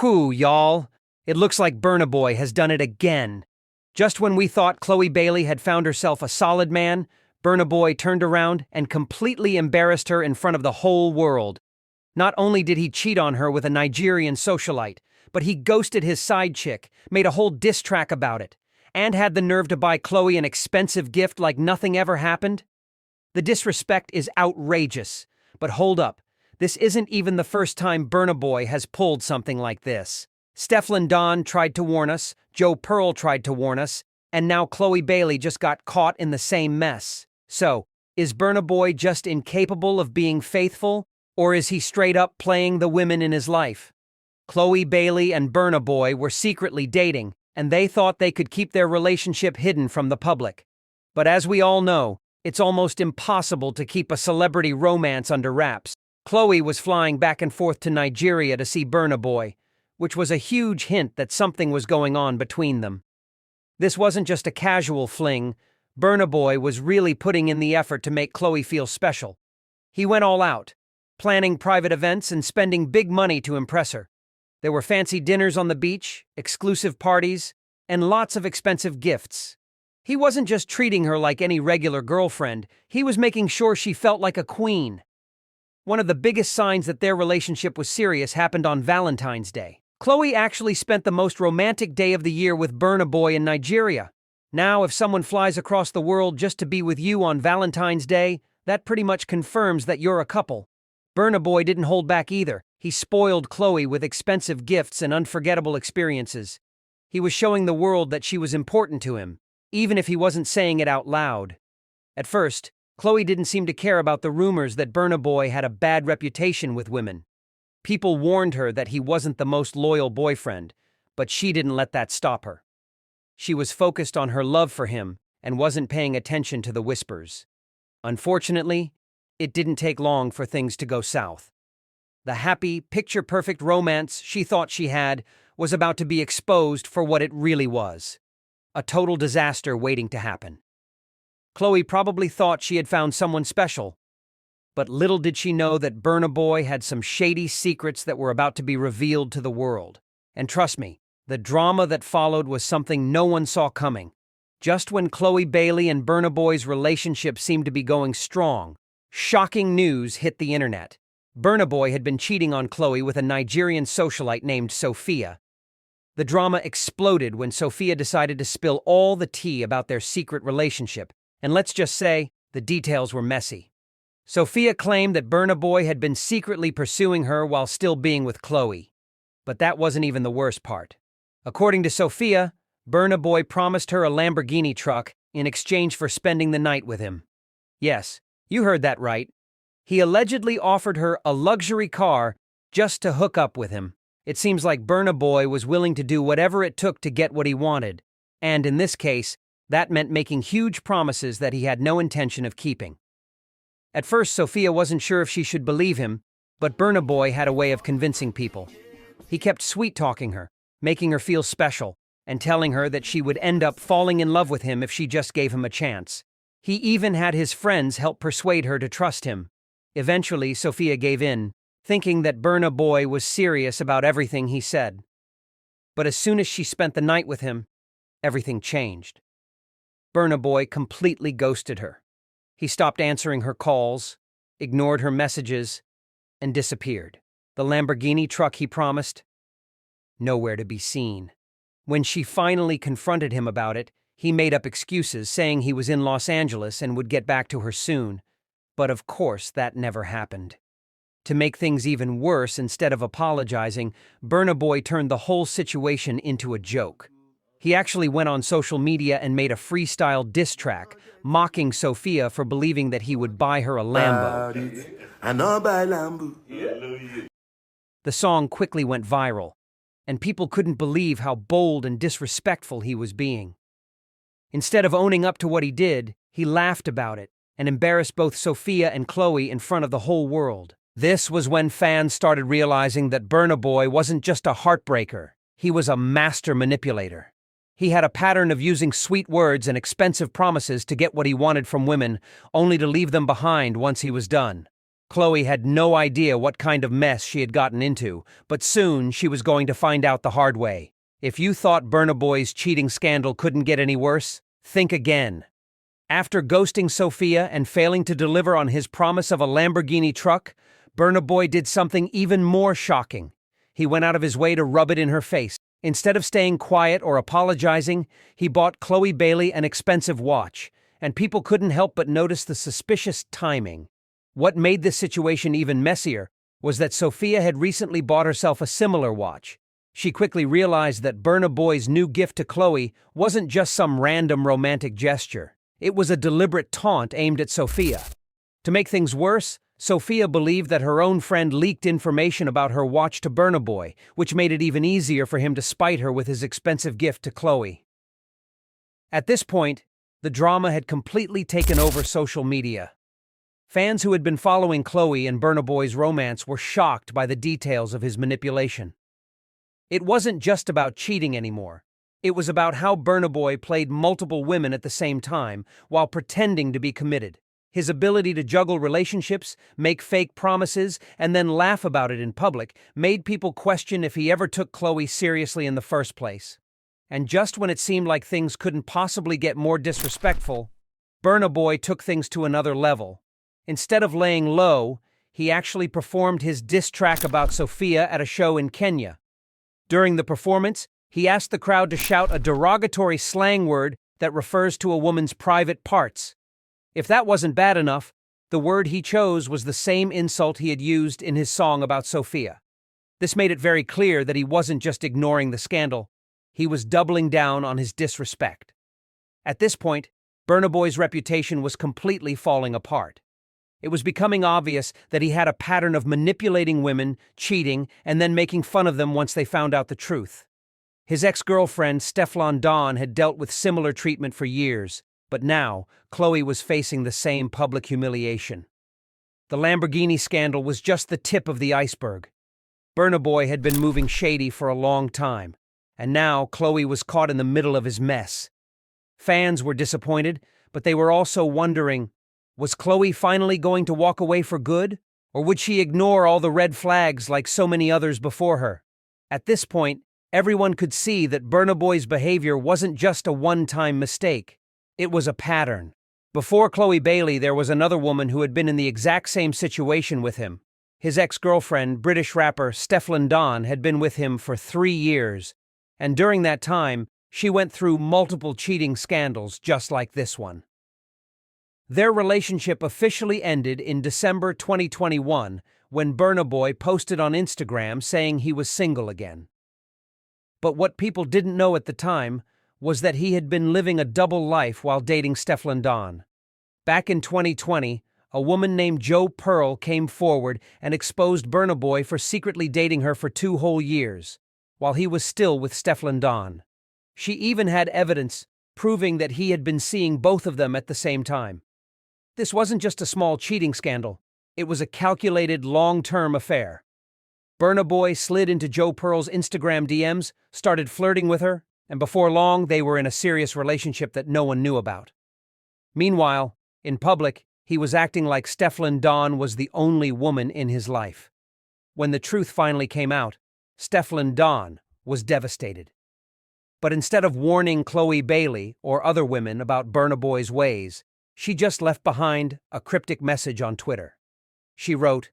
Whew, y'all. It looks like Burna Boy has done it again. Just when we thought Chloe Bailey had found herself a solid man, Burna Boy turned around and completely embarrassed her in front of the whole world. Not only did he cheat on her with a Nigerian socialite, but he ghosted his side chick, made a whole diss track about it, and had the nerve to buy Chloe an expensive gift like nothing ever happened. The disrespect is outrageous. But hold up, this isn't even the first time Burna Boy has pulled something like this. Stefflon Don tried to warn us, Joe Pearl tried to warn us, and now Chloe Bailey just got caught in the same mess. So, is Burna Boy just incapable of being faithful, or is he straight up playing the women in his life? Chloe Bailey and Burna Boy were secretly dating, and they thought they could keep their relationship hidden from the public. But as we all know, it's almost impossible to keep a celebrity romance under wraps. Chloe was flying back and forth to Nigeria to see Burna Boy, which was a huge hint that something was going on between them. This wasn't just a casual fling. Burna Boy was really putting in the effort to make Chloe feel special. He went all out, planning private events and spending big money to impress her. There were fancy dinners on the beach, exclusive parties, and lots of expensive gifts. He wasn't just treating her like any regular girlfriend, he was making sure she felt like a queen. One of the biggest signs that their relationship was serious happened on Valentine's Day. Chloe actually spent the most romantic day of the year with Burna Boy in Nigeria. Now, if someone flies across the world just to be with you on Valentine's Day, that pretty much confirms that you're a couple. Burna Boy didn't hold back either. He spoiled Chloe with expensive gifts and unforgettable experiences. He was showing the world that she was important to him, even if he wasn't saying it out loud. At first, Chloe didn't seem to care about the rumors that Burna Boy had a bad reputation with women. People warned her that he wasn't the most loyal boyfriend, but she didn't let that stop her. She was focused on her love for him and wasn't paying attention to the whispers. Unfortunately, it didn't take long for things to go south. The happy, picture-perfect romance she thought she had was about to be exposed for what it really was. A total disaster waiting to happen. Chloe probably thought she had found someone special, but little did she know that Burna Boy had some shady secrets that were about to be revealed to the world. And trust me, the drama that followed was something no one saw coming. Just when Chloe Bailey and Burna Boy's relationship seemed to be going strong, shocking news hit the internet. Burna Boy had been cheating on Chloe with a Nigerian socialite named Sophia. The drama exploded when Sophia decided to spill all the tea about their secret relationship, and let's just say, the details were messy. Sophia claimed that Burna Boy had been secretly pursuing her while still being with Chloe. But that wasn't even the worst part. According to Sophia, Burna Boy promised her a Lamborghini truck in exchange for spending the night with him. Yes, you heard that right. He allegedly offered her a luxury car just to hook up with him. It seems like Burna Boy was willing to do whatever it took to get what he wanted, and in this case, that meant making huge promises that he had no intention of keeping. At first, Sophia wasn't sure if she should believe him, but Burna Boy had a way of convincing people. He kept sweet-talking her, making her feel special, and telling her that she would end up falling in love with him if she just gave him a chance. He even had his friends help persuade her to trust him. Eventually, Sophia gave in, thinking that Burna Boy was serious about everything he said. But as soon as she spent the night with him, everything changed. Burna Boy completely ghosted her. He stopped answering her calls, ignored her messages, and disappeared. The Lamborghini truck he promised? Nowhere to be seen. When she finally confronted him about it, he made up excuses, saying he was in Los Angeles and would get back to her soon. But of course, that never happened. To make things even worse, instead of apologizing, Burna Boy turned the whole situation into a joke. He actually went on social media and made a freestyle diss track, mocking Sophia for believing that he would buy her a Lambo. The song quickly went viral, and people couldn't believe how bold and disrespectful he was being. Instead of owning up to what he did, he laughed about it and embarrassed both Sophia and Chloe in front of the whole world. This was when fans started realizing that Burna Boy wasn't just a heartbreaker, he was a master manipulator. He had a pattern of using sweet words and expensive promises to get what he wanted from women, only to leave them behind once he was done. Chloe had no idea what kind of mess she had gotten into, but soon she was going to find out the hard way. If you thought Burna Boy's cheating scandal couldn't get any worse, think again. After ghosting Sophia and failing to deliver on his promise of a Lamborghini truck, Burna Boy did something even more shocking. He went out of his way to rub it in her face. Instead of staying quiet or apologizing, he bought Chloe Bailey an expensive watch, and people couldn't help but notice the suspicious timing. What made this situation even messier was that Sophia had recently bought herself a similar watch. She quickly realized that Burna Boy's new gift to Chloe wasn't just some random romantic gesture. It was a deliberate taunt aimed at Sophia. To make things worse, Sophia believed that her own friend leaked information about her watch to Burna Boy, which made it even easier for him to spite her with his expensive gift to Chloe. At this point, the drama had completely taken over social media. Fans who had been following Chloe and Burna Boy's romance were shocked by the details of his manipulation. It wasn't just about cheating anymore. It was about how Burna Boy played multiple women at the same time while pretending to be committed. His ability to juggle relationships, make fake promises, and then laugh about it in public made people question if he ever took Chloe seriously in the first place. And just when it seemed like things couldn't possibly get more disrespectful, Burna Boy took things to another level. Instead of laying low, he actually performed his diss track about Sophia at a show in Kenya. During the performance, he asked the crowd to shout a derogatory slang word that refers to a woman's private parts. If that wasn't bad enough, the word he chose was the same insult he had used in his song about Sophia. This made it very clear that he wasn't just ignoring the scandal, he was doubling down on his disrespect. At this point, Burna Boy's reputation was completely falling apart. It was becoming obvious that he had a pattern of manipulating women, cheating, and then making fun of them once they found out the truth. His ex-girlfriend, Stefflon Don, had dealt with similar treatment for years, but now Chloe was facing the same public humiliation. The Lamborghini scandal was just the tip of the iceberg. Burna Boy had been moving shady for a long time, and now Chloe was caught in the middle of his mess. Fans were disappointed, but they were also wondering, was Chloe finally going to walk away for good, or would she ignore all the red flags like so many others before her? At this point, everyone could see that Burna Boy's behavior wasn't just a one-time mistake. It was a pattern. Before Chloe Bailey, there was another woman who had been in the exact same situation with him. His ex-girlfriend, British rapper Stefflon Don, had been with him for 3 years, and during that time, she went through multiple cheating scandals just like this one. Their relationship officially ended in December 2021 when Burna Boy posted on Instagram saying he was single again. But what people didn't know at the time was that he had been living a double life while dating Stefflon Don. Back in 2020, a woman named Jo Pearl came forward and exposed Burna Boy for secretly dating her for 2 whole years, while he was still with Stefflon Don. She even had evidence proving that he had been seeing both of them at the same time. This wasn't just a small cheating scandal, it was a calculated, long-term affair. Burna Boy slid into Jo Pearl's Instagram DMs, started flirting with her, and before long they were in a serious relationship that no one knew about. Meanwhile, in public, he was acting like Stefflon Don was the only woman in his life. When the truth finally came out, Stefflon Don was devastated. But instead of warning Chloe Bailey or other women about Burna Boy's ways, she just left behind a cryptic message on Twitter. She wrote,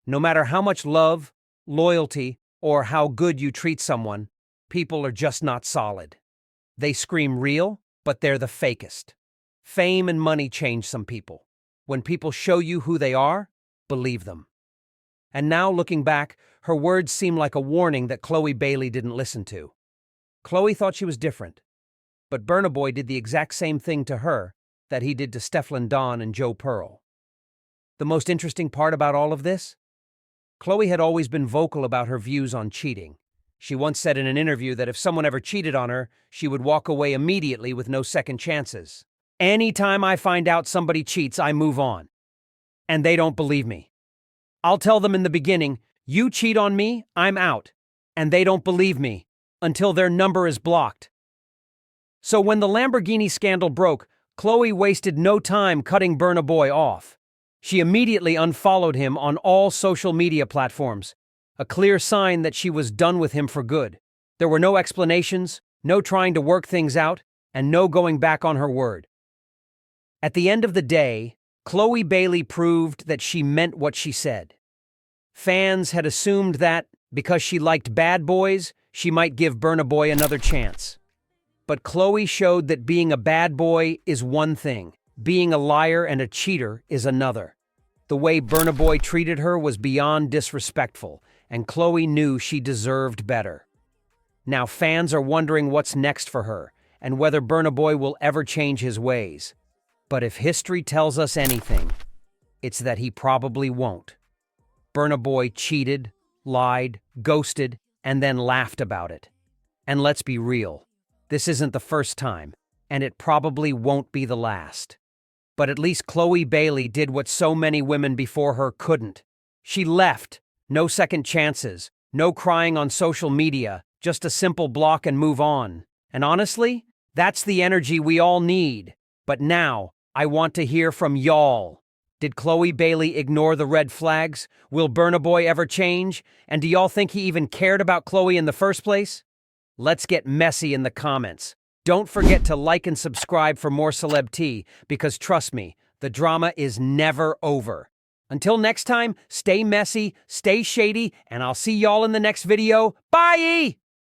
"No matter how much love, loyalty, or how good you treat someone, people are just not solid. They scream real, but they're the fakest. Fame and money change some people. When people show you who they are, believe them." And now, looking back, her words seem like a warning that Chloe Bailey didn't listen to. Chloe thought she was different, but Burna Boy did the exact same thing to her that he did to Stefflon Don and Jo Pearl. The most interesting part about all of this? Chloe had always been vocal about her views on cheating. She once said in an interview that if someone ever cheated on her, she would walk away immediately with no second chances. "Anytime I find out somebody cheats, I move on. And they don't believe me. I'll tell them in the beginning, you cheat on me, I'm out. And they don't believe me until their number is blocked." So when the Lamborghini scandal broke, Chloe wasted no time cutting Burna Boy off. She immediately unfollowed him on all social media platforms, a clear sign that she was done with him for good. There were no explanations, no trying to work things out, and no going back on her word. At the end of the day, Chloe Bailey proved that she meant what she said. Fans had assumed that, because she liked bad boys, she might give Burna Boy another chance. But Chloe showed that being a bad boy is one thing, being a liar and a cheater is another. The way Burna Boy treated her was beyond disrespectful, and Chloe knew she deserved better. Now fans are wondering what's next for her, and whether Burna Boy will ever change his ways. But if history tells us anything, it's that he probably won't. Burna Boy cheated, lied, ghosted, and then laughed about it. And let's be real, this isn't the first time, and it probably won't be the last. But at least Chloe Bailey did what so many women before her couldn't. She left, no second chances, no crying on social media, just a simple block and move on. And honestly, that's the energy we all need. But now, I want to hear from y'all. Did Chloe Bailey ignore the red flags? Will Burna Boy ever change? And do y'all think he even cared about Chloe in the first place? Let's get messy in the comments. Don't forget to like and subscribe for more celeb tea, because trust me, the drama is never over. Until next time, stay messy, stay shady, and I'll see y'all in the next video. Bye!